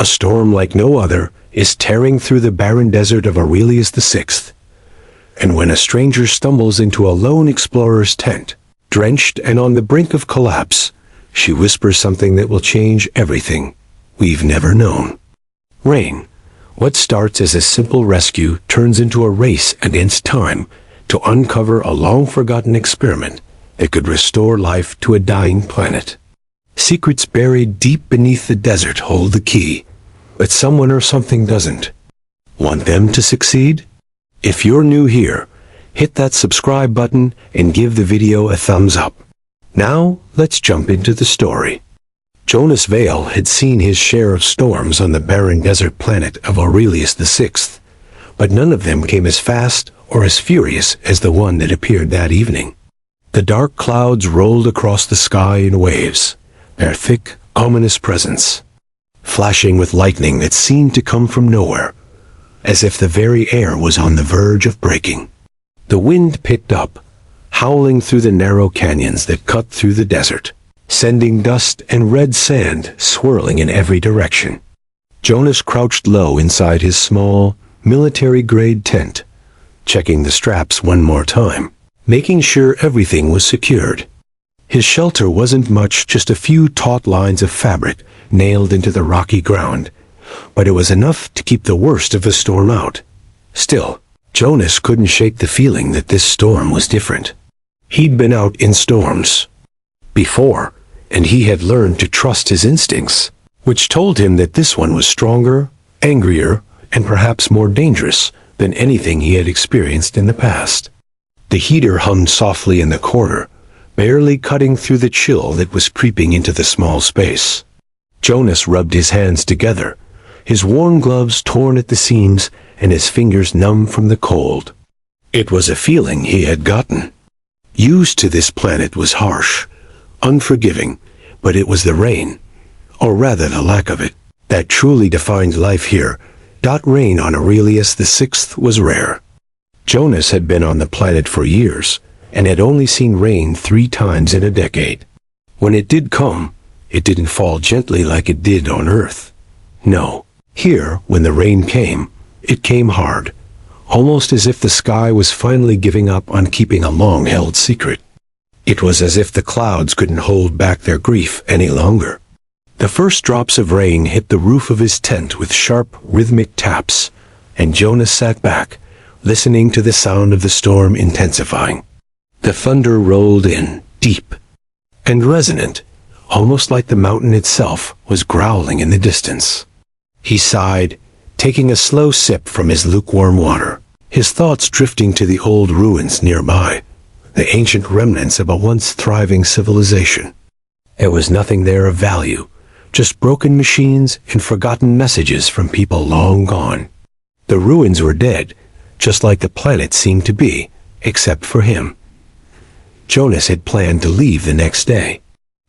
A storm like no other is tearing through the barren desert of Aurelius VI. And when a stranger stumbles into a lone explorer's tent, drenched and on the brink of collapse, she whispers something that will change everything we've never known. Rain. What starts as a simple rescue turns into a race against time to uncover a long-forgotten experiment that could restore life to a dying planet. Secrets buried deep beneath the desert hold the key, but someone or something doesn't. Want them to succeed? If you're new here, hit that subscribe button and give the video a thumbs up. Now, let's jump into the story. Jonas Vale had seen his share of storms on the barren desert planet of Aurelius VI, but none of them came as fast or as furious as the one that appeared that evening. The dark clouds rolled across the sky in waves, their thick, ominous presence, flashing with lightning that seemed to come from nowhere, as if the very air was on the verge of breaking. The wind picked up, howling through the narrow canyons that cut through the desert, sending dust and red sand swirling in every direction. Jonas crouched low inside his small, military-grade tent, checking the straps one more time, making sure everything was secured. His shelter wasn't much, just a few taut lines of fabric nailed into the rocky ground, but it was enough to keep the worst of the storm out. Still, Jonas couldn't shake the feeling that this storm was different. He'd been out in storms before, and he had learned to trust his instincts, which told him that this one was stronger, angrier, and perhaps more dangerous than anything he had experienced in the past. The heater hummed softly in the corner, barely cutting through the chill that was creeping into the small space. Jonas rubbed his hands together, his worn gloves torn at the seams and his fingers numb from the cold. It was a feeling he had gotten used to. This planet was harsh, unforgiving, but it was the rain, or rather the lack of it, that truly defined life here. Rain on Aurelius VI was rare. Jonas had been on the planet for years, and had only seen rain 3 times in a decade. When it did come, it didn't fall gently like it did on Earth. No, here, when the rain came, it came hard, almost as if the sky was finally giving up on keeping a long-held secret. It was as if the clouds couldn't hold back their grief any longer. The first drops of rain hit the roof of his tent with sharp, rhythmic taps, and Jonas sat back, listening to the sound of the storm intensifying. The thunder rolled in, deep and resonant, almost like the mountain itself was growling in the distance. He sighed, taking a slow sip from his lukewarm water, his thoughts drifting to the old ruins nearby, the ancient remnants of a once thriving civilization. There was nothing there of value, just broken machines and forgotten messages from people long gone. The ruins were dead, just like the planet seemed to be, except for him. Jonas had planned to leave the next day.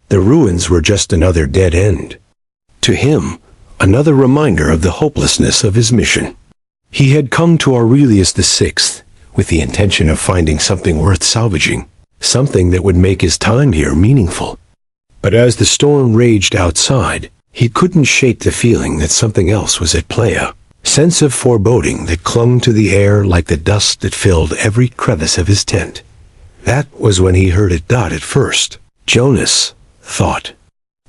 The ruins were just another dead end. To him, another reminder of the hopelessness of his mission. He had come to Aurelius VI with the intention of finding something worth salvaging, something that would make his time here meaningful. But as the storm raged outside, he couldn't shake the feeling that something else was at play, a sense of foreboding that clung to the air like the dust that filled every crevice of his tent. That was when he heard it at first. Jonas thought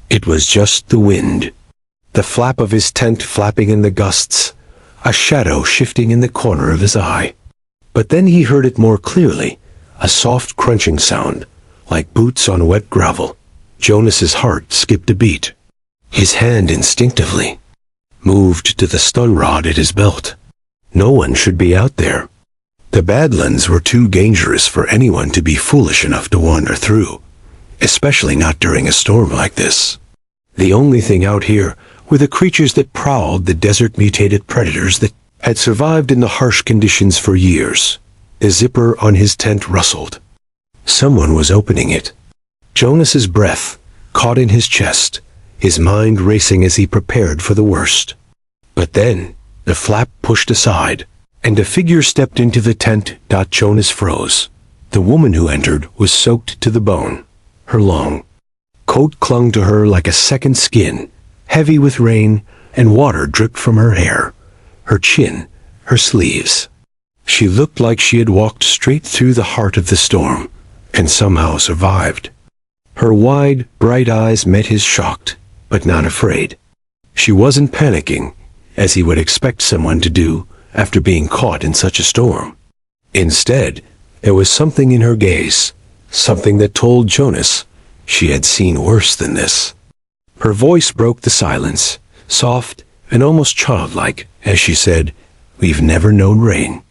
it was just the wind, the flap of his tent flapping in the gusts, a shadow shifting in the corner of his eye. But then he heard it more clearly, a soft crunching sound, like boots on wet gravel. Jonas's heart skipped a beat. His hand instinctively moved to the stun rod at his belt. No one should be out there. The Badlands were too dangerous for anyone to be foolish enough to wander through, especially not during a storm like this. The only thing out here were the creatures that prowled, the desert-mutated predators that had survived in the harsh conditions for years. The zipper on his tent rustled. Someone was opening it. Jonas's breath caught in his chest, his mind racing as he prepared for the worst. But then, the flap pushed aside, and a figure stepped into the tent. Jonas froze. The woman who entered was soaked to the bone. Her long coat clung to her like a second skin, heavy with rain and water dripped from her hair, her chin, her sleeves. She looked like she had walked straight through the heart of the storm, and somehow survived. Her wide, bright eyes met his, shocked, but not afraid. She wasn't panicking, as he would expect someone to do after being caught in such a storm. Instead, there was something in her gaze, something that told Jonas she had seen worse than this. Her voice broke the silence, soft and almost childlike, as she said, "We've never known rain."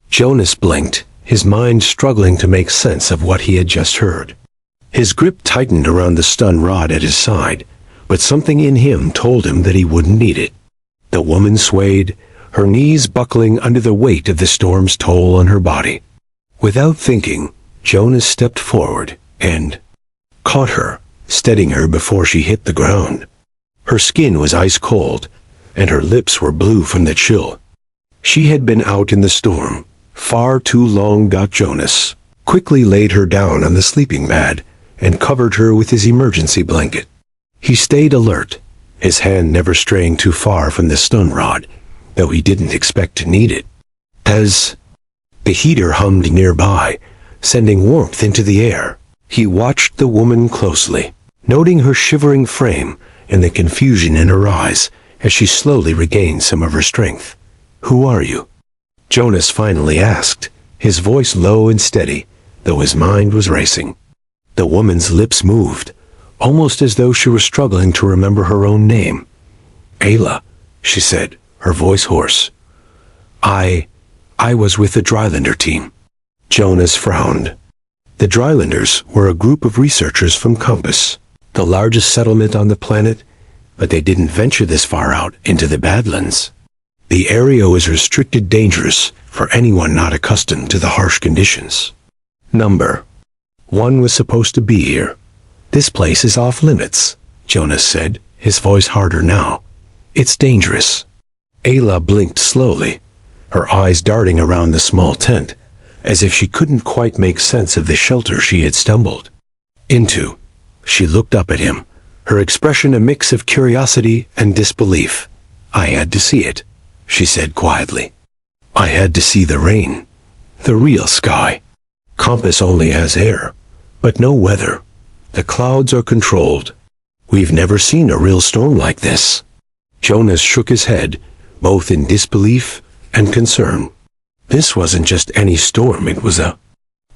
Jonas blinked, his mind struggling to make sense of what he had just heard. His grip tightened around the stun rod at his side, but something in him told him that he wouldn't need it. The woman swayed, her knees buckling under the weight of the storm's toll on her body. Without thinking, Jonas stepped forward and caught her, steadying her before she hit the ground. Her skin was ice cold, and her lips were blue from the chill. She had been out in the storm far too long. Jonas quickly laid her down on the sleeping pad and covered her with his emergency blanket. He stayed alert, his hand never straying too far from the stun rod, though he didn't expect to need it. As the heater hummed nearby, sending warmth into the air, he watched the woman closely, noting her shivering frame and the confusion in her eyes as she slowly regained some of her strength. "Who are you?" Jonas finally asked, his voice low and steady, though his mind was racing. The woman's lips moved, almost as though she were struggling to remember her own name. "Ayla," she said, her voice hoarse. I was with the Drylander team." Jonas frowned. The Drylanders were a group of researchers from Compass, the largest settlement on the planet, but they didn't venture this far out into the Badlands. The area was restricted, dangerous for anyone not accustomed to the harsh conditions. "Number 1 was supposed to be here. This place is off limits," Jonas said, his voice harder now. "It's dangerous." Ayla blinked slowly, her eyes darting around the small tent, as if she couldn't quite make sense of the shelter she had stumbled into. She looked up at him, her expression a mix of curiosity and disbelief. "I had to see it," she said quietly. "I had to see the rain. The real sky. Compass only has air, but no weather. The clouds are controlled. We've never seen a real storm like this." Jonas shook his head, both in disbelief and concern. This wasn't just any storm, it was a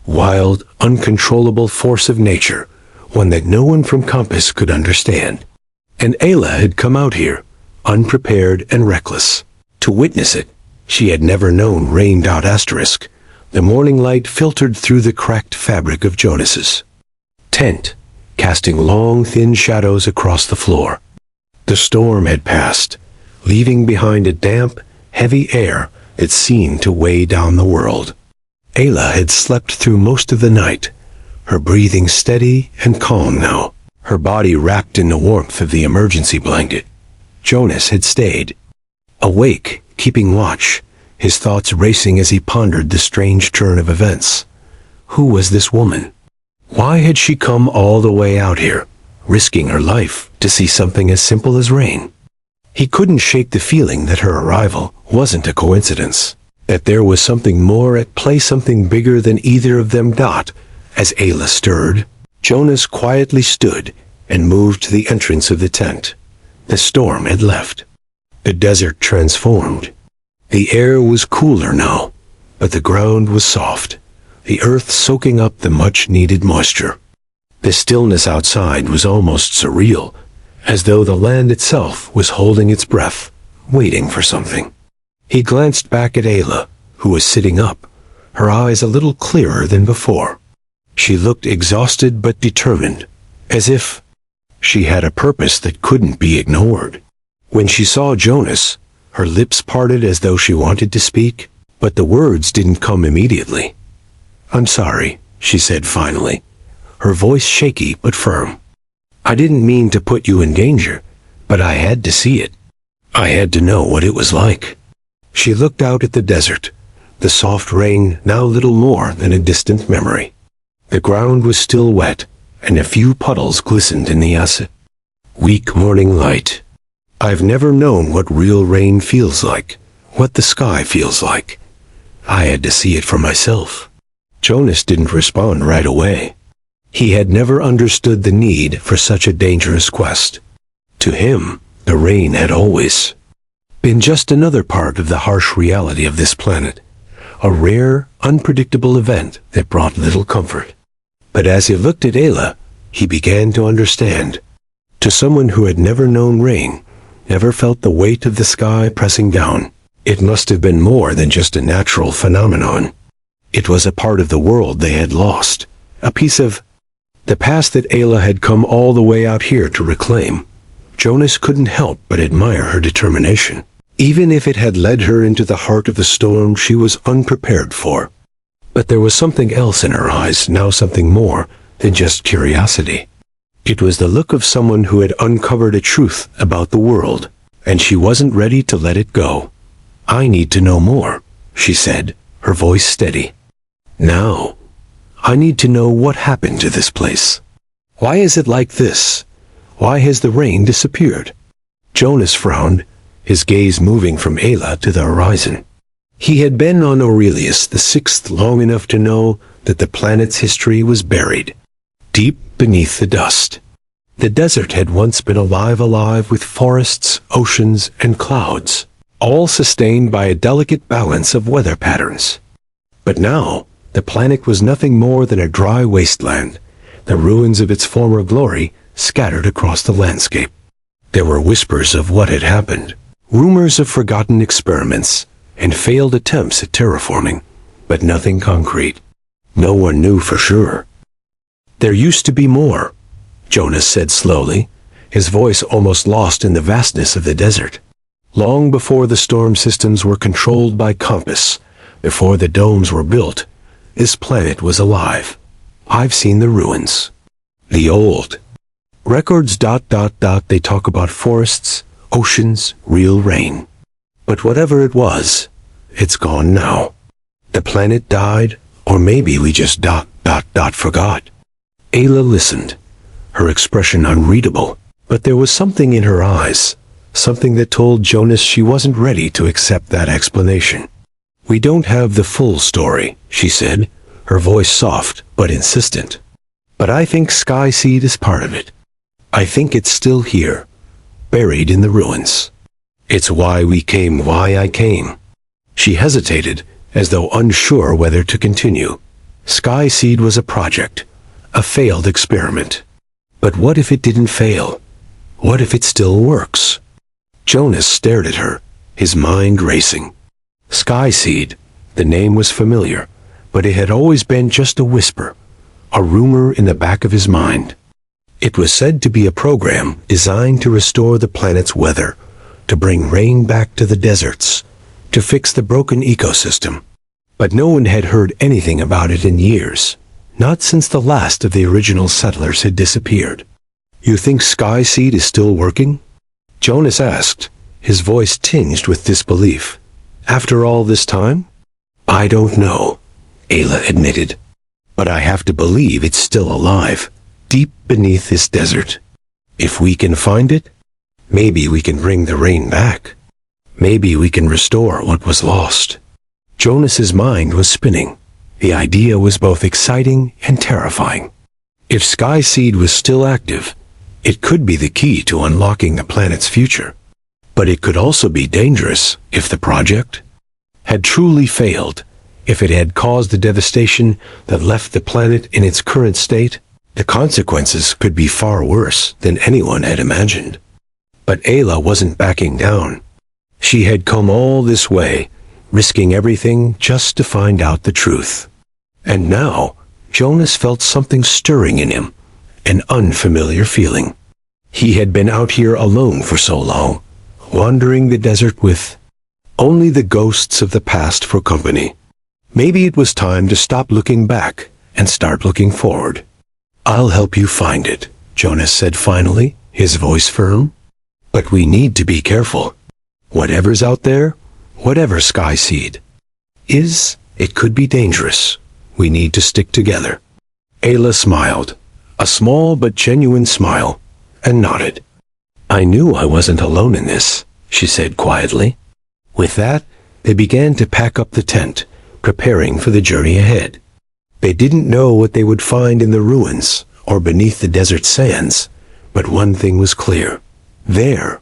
wild, uncontrollable force of nature, one that no one from Compass could understand. And Ayla had come out here, unprepared and reckless, to witness it. She had never known rain. Asterisk. The morning light filtered through the cracked fabric of Jonas's tent, casting long, thin shadows across the floor. The storm had passed, leaving behind a damp, heavy air that seemed to weigh down the world. Ayla had slept through most of the night, her breathing steady and calm now, her body wrapped in the warmth of the emergency blanket. Jonas had stayed awake, keeping watch, his thoughts racing as he pondered the strange turn of events. Who was this woman? Why had she come all the way out here, risking her life to see something as simple as rain? He couldn't shake the feeling that her arrival wasn't a coincidence, that there was something more at play, something bigger than either of them. As Ayla stirred, Jonas quietly stood and moved to the entrance of the tent. The storm had left. The desert transformed. The air was cooler now, but the ground was soft, the earth soaking up the much-needed moisture. The stillness outside was almost surreal, as though the land itself was holding its breath, waiting for something. He glanced back at Ayla, who was sitting up, her eyes a little clearer than before. She looked exhausted but determined, as if she had a purpose that couldn't be ignored. When she saw Jonas, her lips parted as though she wanted to speak, but the words didn't come immediately. "I'm sorry," she said finally, her voice shaky but firm. "I didn't mean to put you in danger, but I had to see it. I had to know what it was like." She looked out at the desert, the soft rain now little more than a distant memory. The ground was still wet, and a few puddles glistened in the acid, weak morning light. I've never known what real rain feels like, what the sky feels like. I had to see it for myself. Jonas didn't respond right away. He had never understood the need for such a dangerous quest. To him, the rain had always been just another part of the harsh reality of this planet, a rare, unpredictable event that brought little comfort. But as he looked at Ayla, he began to understand. To someone who had never known rain, never felt the weight of the sky pressing down, it must have been more than just a natural phenomenon. It was a part of the world they had lost, a piece of the past that Ayla had come all the way out here to reclaim. Jonas couldn't help but admire her determination, even if it had led her into the heart of the storm she was unprepared for. But there was something else in her eyes, now something more than just curiosity. It was the look of someone who had uncovered a truth about the world, and she wasn't ready to let it go. "I need to know more," she said, her voice steady. "Now, I need to know what happened to this place. Why is it like this? Why has the rain disappeared?" Jonas frowned, his gaze moving from Ayla to the horizon. He had been on Aurelius the Sixth long enough to know that the planet's history was buried deep beneath the dust. The desert had once been alive with forests, oceans, and clouds, all sustained by a delicate balance of weather patterns. But now, the planet was nothing more than a dry wasteland, the ruins of its former glory scattered across the landscape. There were whispers of what had happened, rumors of forgotten experiments, and failed attempts at terraforming, but nothing concrete. No one knew for sure. "There used to be more," Jonas said slowly, his voice almost lost in the vastness of the desert. "Long before the storm systems were controlled by compass, before the domes were built, this planet was alive. I've seen the ruins. The old records ... They talk about forests, oceans, real rain. But whatever it was, it's gone now. The planet died, or maybe we just ... forgot." Ayla listened, her expression unreadable, but there was something in her eyes, something that told Jonas she wasn't ready to accept that explanation. "We don't have the full story," she said, her voice soft but insistent. "But I think Sky Seed is part of it. I think it's still here, buried in the ruins. It's why I came." She hesitated, as though unsure whether to continue. Sky Seed was a project, a failed experiment. But what if it didn't fail? What if it still works? Jonas stared at her, his mind racing. Sky Seed, the name was familiar, but it had always been just a whisper, a rumor in the back of his mind. It was said to be a program designed to restore the planet's weather, to bring rain back to the deserts, to fix the broken ecosystem. But no one had heard anything about it in years, not since the last of the original settlers had disappeared. "You think Sky Seed is still working?" Jonas asked, his voice tinged with disbelief. "After all this time?" "I don't know," Ayla admitted. "But I have to believe it's still alive, deep beneath this desert. If we can find it, maybe we can bring the rain back. Maybe we can restore what was lost." Jonas's mind was spinning. The idea was both exciting and terrifying. If Sky Seed was still active, it could be the key to unlocking the planet's future. But it could also be dangerous if the project had truly failed, if it had caused the devastation that left the planet in its current state. The consequences could be far worse than anyone had imagined. But Ayla wasn't backing down. She had come all this way, risking everything just to find out the truth. And now, Jonas felt something stirring in him, an unfamiliar feeling. He had been out here alone for so long, wandering the desert with only the ghosts of the past for company. Maybe it was time to stop looking back and start looking forward. "I'll help you find it," Jonas said finally, his voice firm. "But we need to be careful. Whatever's out there, whatever Sky Seed is, it could be dangerous. We need to stick together." Ayla smiled, a small but genuine smile, and nodded. I knew I wasn't alone in this, she said quietly. With that, they began to pack up the tent, preparing for the journey ahead. They didn't know what they would find in the ruins or beneath the desert sands, but one thing was clear. Their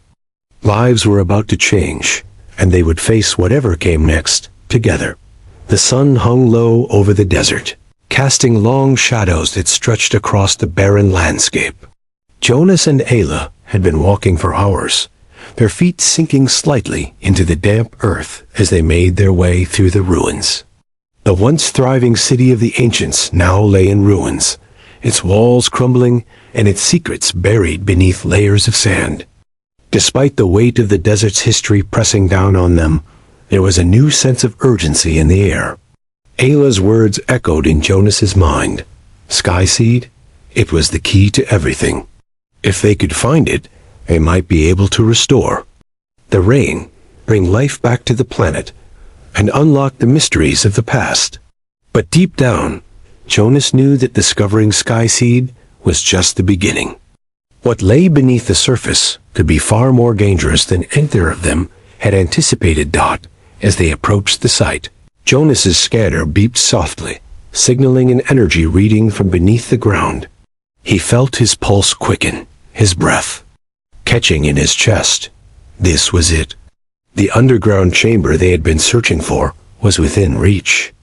lives were about to change, and they would face whatever came next, together. The sun hung low over the desert, casting long shadows that stretched across the barren landscape. Jonas and Ayla had been walking for hours, their feet sinking slightly into the damp earth as they made their way through the ruins. The once thriving city of the ancients now lay in ruins, its walls crumbling and its secrets buried beneath layers of sand. Despite the weight of the desert's history pressing down on them, there was a new sense of urgency in the air. Ayla's words echoed in Jonas's mind. Sky Seed? It was the key to everything. If they could find it, they might be able to restore the rain, bring life back to the planet, and unlock the mysteries of the past. But deep down, Jonas knew that discovering Sky Seed was just the beginning. What lay beneath the surface could be far more dangerous than either of them had anticipated. As they approached the site, Jonas's scanner beeped softly, signaling an energy reading from beneath the ground. He felt his pulse quicken, his breath catching in his chest. This was it. The underground chamber they had been searching for was within reach.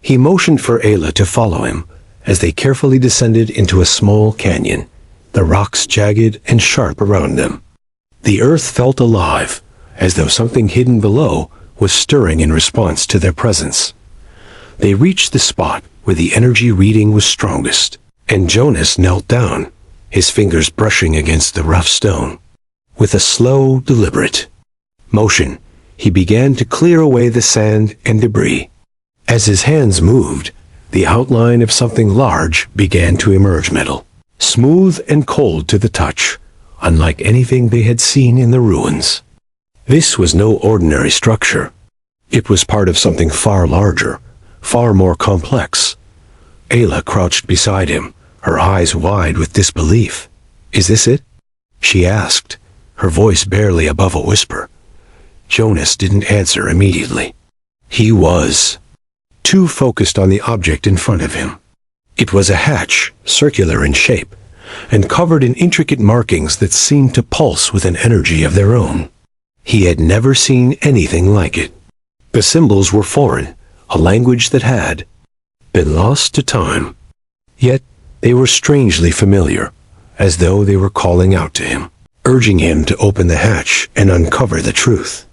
He motioned for Ayla to follow him as they carefully descended into a small canyon, the rocks jagged and sharp around them. The earth felt alive, as though something hidden below was stirring in response to their presence. They reached the spot where the energy reading was strongest, and Jonas knelt down, his fingers brushing against the rough stone. With a slow, deliberate motion, he began to clear away the sand and debris. As his hands moved, the outline of something large began to emerge. Metal, smooth and cold to the touch, unlike anything they had seen in the ruins. This was no ordinary structure. It was part of something far larger, far more complex. Ayla crouched beside him, her eyes wide with disbelief. "Is this it?" she asked, her voice barely above a whisper. Jonas didn't answer immediately. He was too focused on the object in front of him. It was a hatch, circular in shape, and covered in intricate markings that seemed to pulse with an energy of their own. He had never seen anything like it. The symbols were foreign, a language that had been lost to time. Yet they were strangely familiar, as though they were calling out to him, urging him to open the hatch and uncover the truth.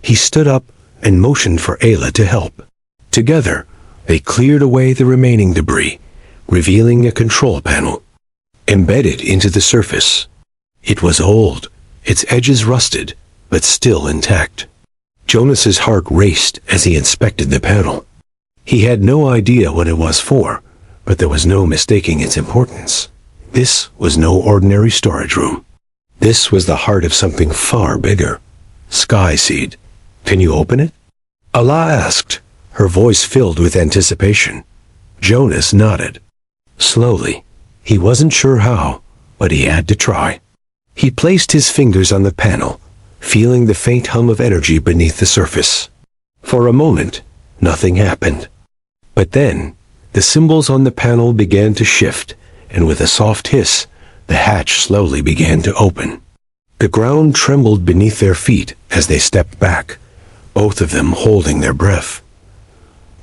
He stood up and motioned for Ayla to help. Together, they cleared away the remaining debris, revealing a control panel embedded into the surface. It was old, its edges rusted, but still intact. Jonas's heart raced as he inspected the panel. He had no idea what it was for, but there was no mistaking its importance. This was no ordinary storage room. This was the heart of something far bigger. Sky Seed. "Can you open it?" Ayla asked, her voice filled with anticipation. Jonas nodded. Slowly. He wasn't sure how, but he had to try. He placed his fingers on the panel, feeling the faint hum of energy beneath the surface. For a moment, nothing happened. But then, the symbols on the panel began to shift, and with a soft hiss, the hatch slowly began to open. The ground trembled beneath their feet as they stepped back, both of them holding their breath.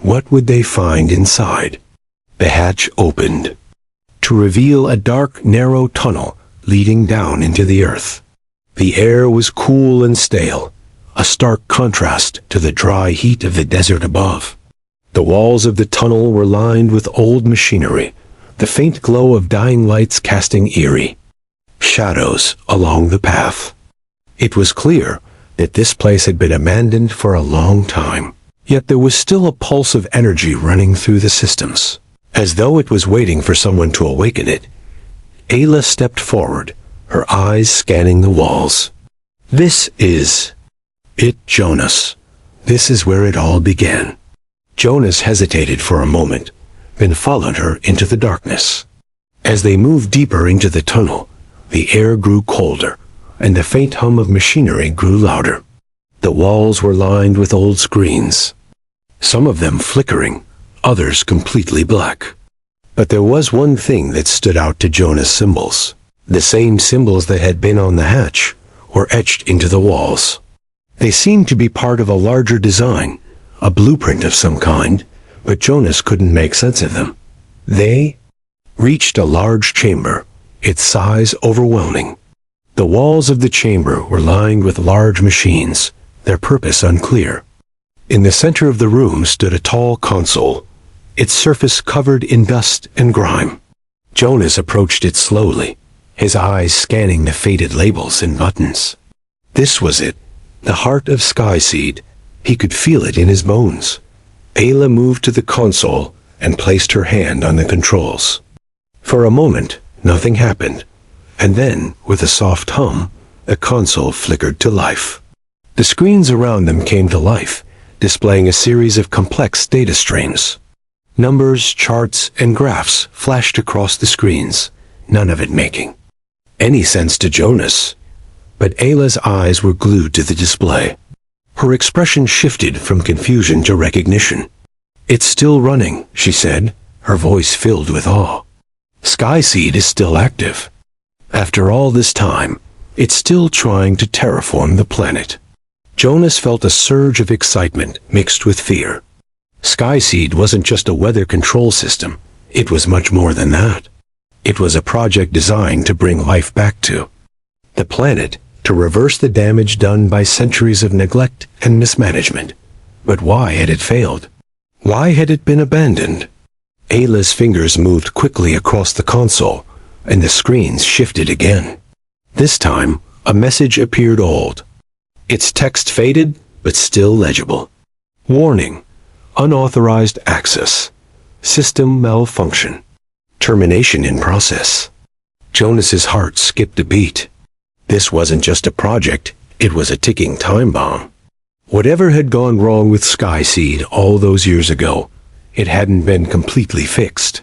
What would they find inside? The hatch opened, to reveal a dark, narrow tunnel leading down into the earth. The air was cool and stale, a stark contrast to the dry heat of the desert above. The walls of the tunnel were lined with old machinery, the faint glow of dying lights casting eerie shadows along the path. It was clear that this place had been abandoned for a long time, yet there was still a pulse of energy running through the systems, as though it was waiting for someone to awaken it. Ayla stepped forward, her eyes scanning the walls. "This is it, Jonas. This is where it all began." Jonas hesitated for a moment, then followed her into the darkness. As they moved deeper into the tunnel, the air grew colder, and the faint hum of machinery grew louder. The walls were lined with old screens, some of them flickering, others completely black. But there was one thing that stood out to Jonas' symbols. The same symbols that had been on the hatch were etched into the walls. They seemed to be part of a larger design, a blueprint of some kind, but Jonas couldn't make sense of them. They reached a large chamber, its size overwhelming. The walls of the chamber were lined with large machines, their purpose unclear. In the center of the room stood a tall console, its surface covered in dust and grime. Jonas approached it slowly, his eyes scanning the faded labels and buttons. This was it, the heart of Skyseed. He could feel it in his bones. Ayla moved to the console and placed her hand on the controls. For a moment, nothing happened, and then, with a soft hum, the console flickered to life. The screens around them came to life, displaying a series of complex data streams. Numbers, charts, and graphs flashed across the screens, none of it making any sense to Jonas. But Ayla's eyes were glued to the display. Her expression shifted from confusion to recognition. "It's still running," she said, her voice filled with awe. "Skyseed is still active. After all this time, it's still trying to terraform the planet." Jonas felt a surge of excitement mixed with fear. Skyseed wasn't just a weather control system. It was much more than that. It was a project designed to bring life back to the planet, to reverse the damage done by centuries of neglect and mismanagement. But why had it failed? Why had it been abandoned? Ayla's fingers moved quickly across the console, and the screens shifted again. This time, a message appeared old. Its text faded, but still legible. "Warning. Unauthorized access. System malfunction. Termination in process." Jonas's heart skipped a beat. This wasn't just a project, it was a ticking time bomb. Whatever had gone wrong with Skyseed all those years ago, it hadn't been completely fixed.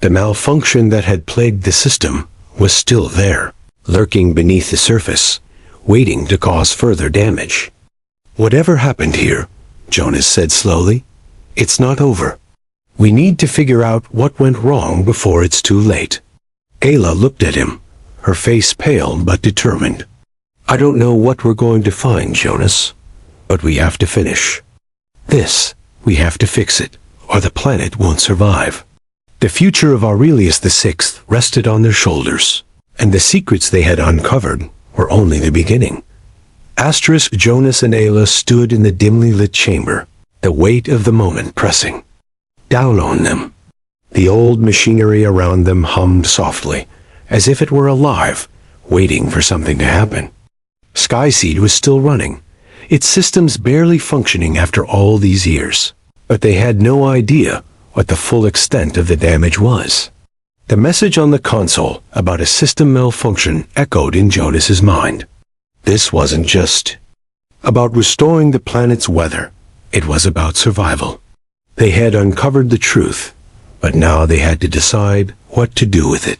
The malfunction that had plagued the system was still there, lurking beneath the surface, waiting to cause further damage. "Whatever happened here," Jonas said slowly, "it's not over. We need to figure out what went wrong before it's too late." Ayla looked at him, her face pale but determined. "I don't know what we're going to find, Jonas, but we have to finish this. We have to fix it, or the planet won't survive." The future of Aurelius VI rested on their shoulders, and the secrets they had uncovered were only the beginning. Asterisk Jonas and Ayla stood in the dimly lit chamber, the weight of the moment pressing down on them. The old machinery around them hummed softly, as if it were alive, waiting for something to happen. Skyseed was still running, its systems barely functioning after all these years, but they had no idea what the full extent of the damage was. The message on the console about a system malfunction echoed in Jonas's mind. This wasn't just about restoring the planet's weather, it was about survival. They had uncovered the truth, but now they had to decide what to do with it.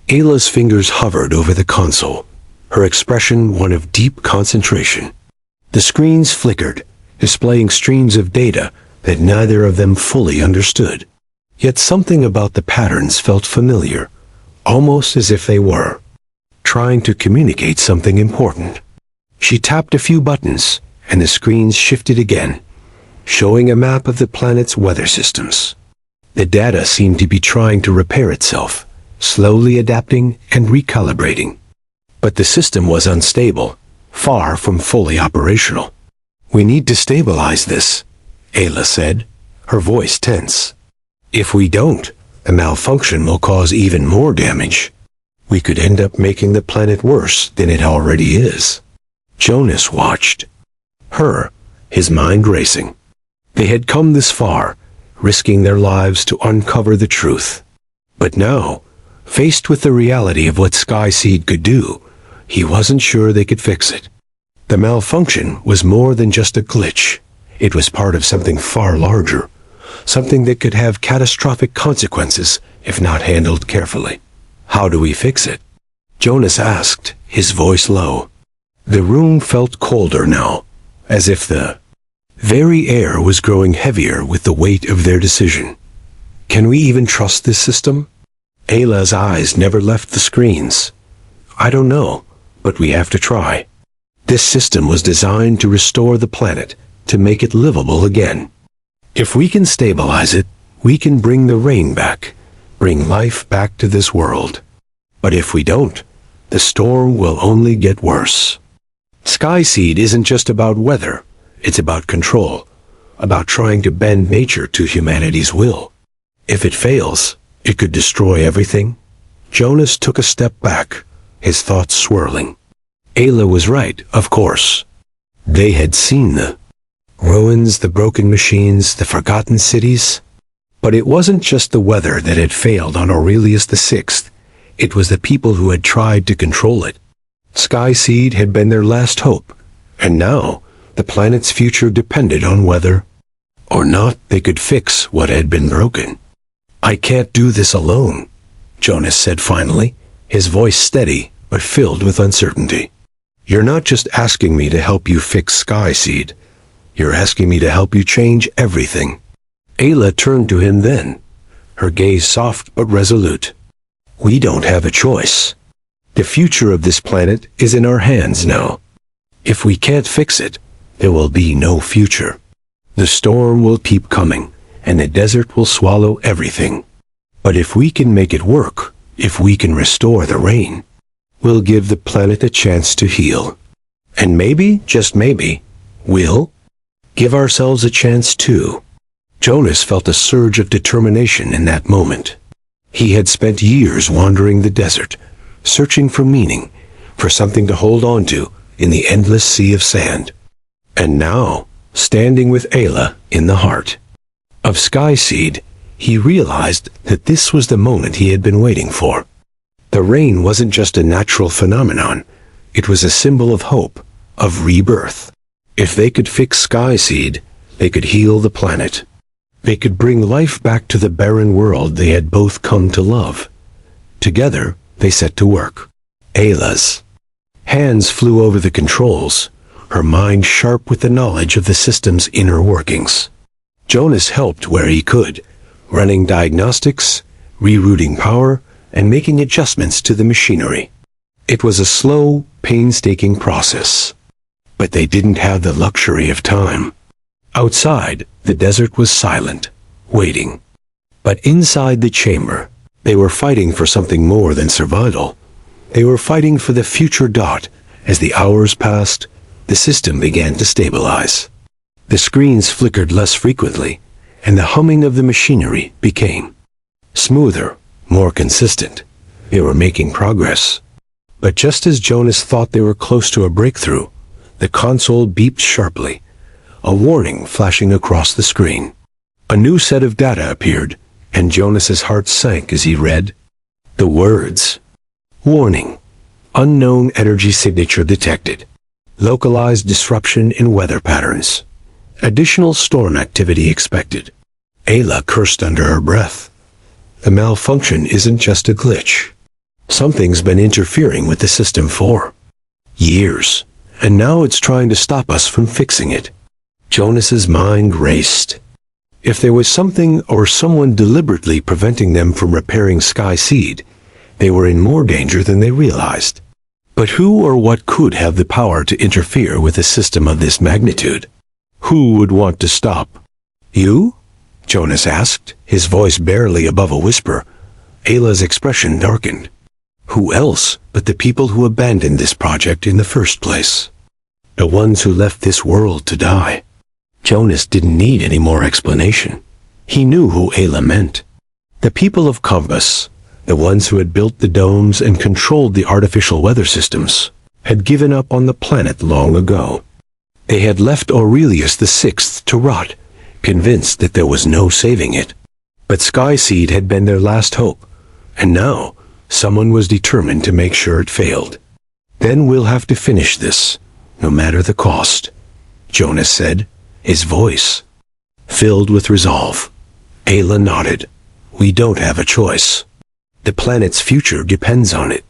Ayla's fingers hovered over the console, her expression one of deep concentration. The screens flickered, displaying streams of data that neither of them fully understood. Yet something about the patterns felt familiar, almost as if they were trying to communicate something important. She tapped a few buttons, and the screens shifted again, showing a map of the planet's weather systems. The data seemed to be trying to repair itself, slowly adapting and recalibrating. But the system was unstable, far from fully operational. "We need to stabilize this," Ayla said, her voice tense. "If we don't, the malfunction will cause even more damage. We could end up making the planet worse than it already is." Jonas watched her, his mind racing. They had come this far, risking their lives to uncover the truth. But now, faced with the reality of what Skyseed could do, he wasn't sure they could fix it. The malfunction was more than just a glitch. It was part of something far larger, something that could have catastrophic consequences if not handled carefully. "How do we fix it?" Jonas asked, his voice low. The room felt colder now, as if the very air was growing heavier with the weight of their decision. Can we even trust this system? Ayla's eyes never left the screens. I don't know, but we have to try. This system was designed to restore the planet, to make it livable again. If we can stabilize it, we can bring the rain back, bring life back to this world. But if we don't, the storm will only get worse. Skyseed isn't just about weather, it's about control, about trying to bend nature to humanity's will. If it fails, it could destroy everything. Jonas took a step back, his thoughts swirling. Ayla was right, of course. They had seen the ruins, the broken machines, the forgotten cities. But it wasn't just the weather that had failed on Aurelius VI. It was the people who had tried to control it. Skyseed had been their last hope, and now the planet's future depended on whether or not they could fix what had been broken. I can't do this alone, Jonas said finally, his voice steady but filled with uncertainty. You're not just asking me to help you fix Skyseed. You're asking me to help you change everything. Ayla turned to him then, her gaze soft but resolute. We don't have a choice. The future of this planet is in our hands now. If we can't fix it, there will be no future. The storm will keep coming, and the desert will swallow everything. But if we can make it work, if we can restore the rain, we'll give the planet a chance to heal. And maybe, just maybe, we'll give ourselves a chance too. Jonas felt a surge of determination in that moment. He had spent years wandering the desert, searching for meaning, for something to hold on to in the endless sea of sand. And now, standing with Ayla in the heart of Skyseed, he realized that this was the moment he had been waiting for. The rain wasn't just a natural phenomenon. It was a symbol of hope, of rebirth. If they could fix Skyseed, they could heal the planet. They could bring life back to the barren world they had both come to love. Together, they set to work. Ayla's hands flew over the controls, her mind sharp with the knowledge of the system's inner workings. Jonas helped where he could, running diagnostics, rerouting power, and making adjustments to the machinery. It was a slow, painstaking process. But they didn't have the luxury of time. Outside, the desert was silent, waiting. But inside the chamber, they were fighting for something more than survival. They were fighting for the future. As the hours passed, the system began to stabilize. The screens flickered less frequently, and the humming of the machinery became smoother, more consistent. They were making progress. But just as Jonas thought they were close to a breakthrough, the console beeped sharply, a warning flashing across the screen. A new set of data appeared, and Jonas's heart sank as he read the words. Warning. Unknown energy signature detected. Localized disruption in weather patterns. Additional storm activity expected. Ayla cursed under her breath. The malfunction isn't just a glitch. Something's been interfering with the system for years, and now it's trying to stop us from fixing it. Jonas's mind raced. If there was something or someone deliberately preventing them from repairing Skyseed, they were in more danger than they realized. But who or what could have the power to interfere with a system of this magnitude? Who would want to stop? You? Jonas asked, his voice barely above a whisper. Ayla's expression darkened. Who else but the people who abandoned this project in the first place? The ones who left this world to die. Jonas didn't need any more explanation. He knew who Ayla meant. The people of Compass, the ones who had built the domes and controlled the artificial weather systems, had given up on the planet long ago. They had left Aurelius VI to rot, convinced that there was no saving it. But Skyseed had been their last hope, and now someone was determined to make sure it failed. Then we'll have to finish this, no matter the cost, Jonas said, his voice filled with resolve. Ayla nodded. We don't have a choice. The planet's future depends on it.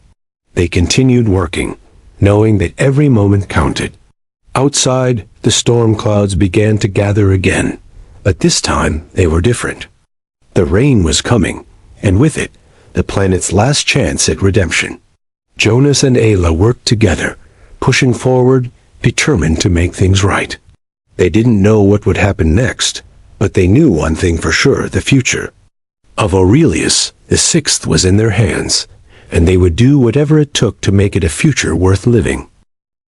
They continued working, knowing that every moment counted. Outside, the storm clouds began to gather again, but this time they were different. The rain was coming, and with it, the planet's last chance at redemption. Jonas and Ayla worked together, pushing forward, determined to make things right. They didn't know what would happen next, but they knew one thing for sure: the future of Aurelius the Sixth was in their hands, and they would do whatever it took to make it a future worth living.